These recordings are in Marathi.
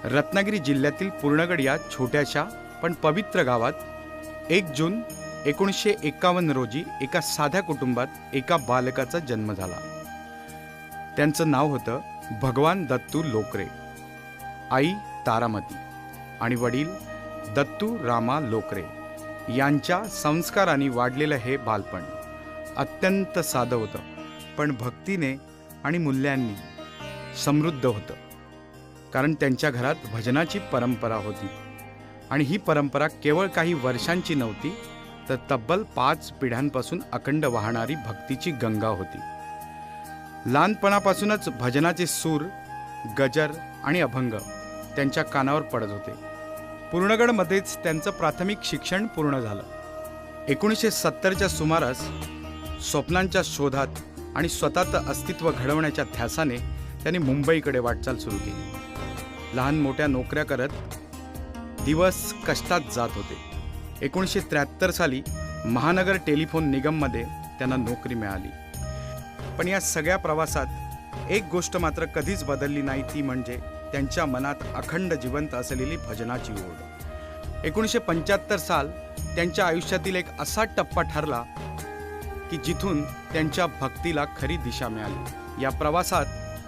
रत्नागिरी जिल्ह्यातील पूर्णगड या छोट्याशा पण पवित्र गावात 1 जून 1951 रोजी एका साध्या कुटुंबात एका बालकाचा जन्म झाला। त्यांचं नाव होतं भगवान दत्तू लोकरे, आई तारामती आणि वडील दत्तू रामा लोकरे। यांच्या संस्कारांनी वाढलेलं हे बालपण अत्यंत साधं होतं, पण भक्तीने आणि मूल्यांनी समृद्ध होतं। कारण त्यांच्या घरात भजनाची परंपरा होती आणि ही परंपरा केवळ काही वर्षांची नव्हती, तर तब्बल 5 पिढ्यांपासून अखंड वाहणारी भक्तीची गंगा होती। लहानपणापासूनच भजनाचे सूर, गजर आणि अभंग त्यांच्या कानावर पडत होते। पूर्णगडमध्येच त्यांचं प्राथमिक शिक्षण पूर्ण झालं। 1970च्या सुमारास स्वप्नांच्या शोधात आणि स्वतःचं अस्तित्व घडवण्याच्या ध्यासाने त्यांनी मुंबईकडे वाटचाल सुरू केली। लहान मोठ्या नोकऱ्या करत दिवस कष्टात जात होते। 1973 साली महानगर टेलिफोन निगममध्ये त्यांना नोकरी मिळाली। पण या सगळ्या प्रवासात एक गोष्ट मात्र कधीच बदलली नाही, ती म्हणजे त्यांच्या मनात अखंड जिवंत असलेली भजनाची ओढ। 1975 साल त्यांच्या आयुष्यातील एक असा टप्पा ठरला की जिथून त्यांच्या भक्तीला खरी दिशा मिळाली। या प्रवासात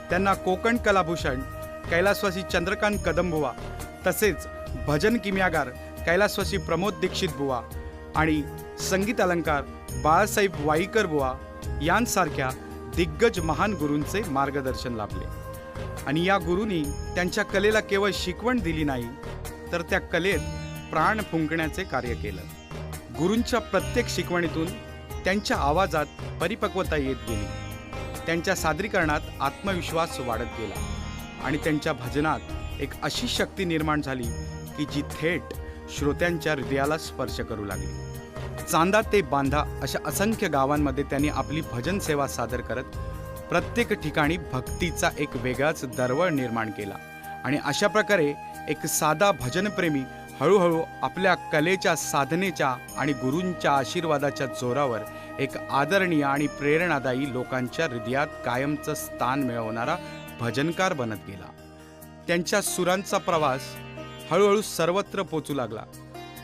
त्यांना कोकण कलाभूषण कैलासवासी चंद्रकांत कदमबुवा, तसेच भजन किमयागार कैलासवासी प्रमोद दीक्षित बुवा आणि संगीत अलंकार बाळासाहेब वाईकर बुवा यांसारख्या दिग्गज महान गुरूंचे मार्गदर्शन लाभले। आणि या गुरूंनी त्यांच्या कलेला केवळ शिकवण दिली नाही, तर त्या कलेत प्राण फुंकण्याचे कार्य केलं। गुरूंच्या प्रत्येक शिकवणीतून त्यांच्या आवाजात परिपक्वता येत गेली, त्यांच्या सादरीकरणात आत्मविश्वास वाढत गेला आणि त्यांच्या भजनात एक अशी शक्ती निर्माण झाली की जी थेट श्रोत्यांच्या हृदयाला स्पर्श करू लागली। चांदा ते बांधा अशा असंख्य गावांमध्ये त्यांनी आपली भजन सेवा सादर करत प्रत्येक ठिकाणी भक्तीचा एक वेगळाच दरवळ निर्माण केला। आणि अशा प्रकारे एक साधा भजनप्रेमी हळूहळू आपल्या कलेच्या, साधनेच्या आणि गुरूंच्या आशीर्वादाच्या जोरावर एक आदरणीय आणि प्रेरणादायी लोकांच्या हृदयात कायमचं स्थान मिळवणारा भजनकार बनत गेला। त्यांच्या सुरांचा प्रवास हळूहळू सर्वत्र पोचू लागला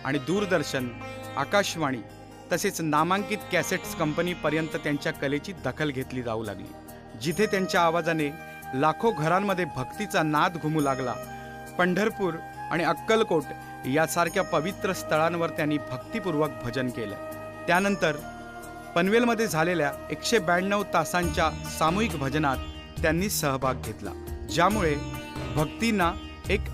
आणि दूरदर्शन, आकाशवाणी तसेच नामांकित कॅसेट्स कंपनीपर्यंत त्यांच्या कलेची दखल घेतली जाऊ लागली, जिथे त्यांच्या आवाजाने लाखो घरांमध्ये भक्तीचा नाद घुमू लागला। पंढरपूर आणि अक्कलकोट यासारख्या पवित्र स्थळांवर त्यांनी भक्तिपूर्वक भजन केलं। त्यानंतर पनवेलमध्ये झालेल्या 192 तासांच्या सामूहिक भजनात त्यांनी सहभाग घेतला, ज्यामुळे भक्तींना एक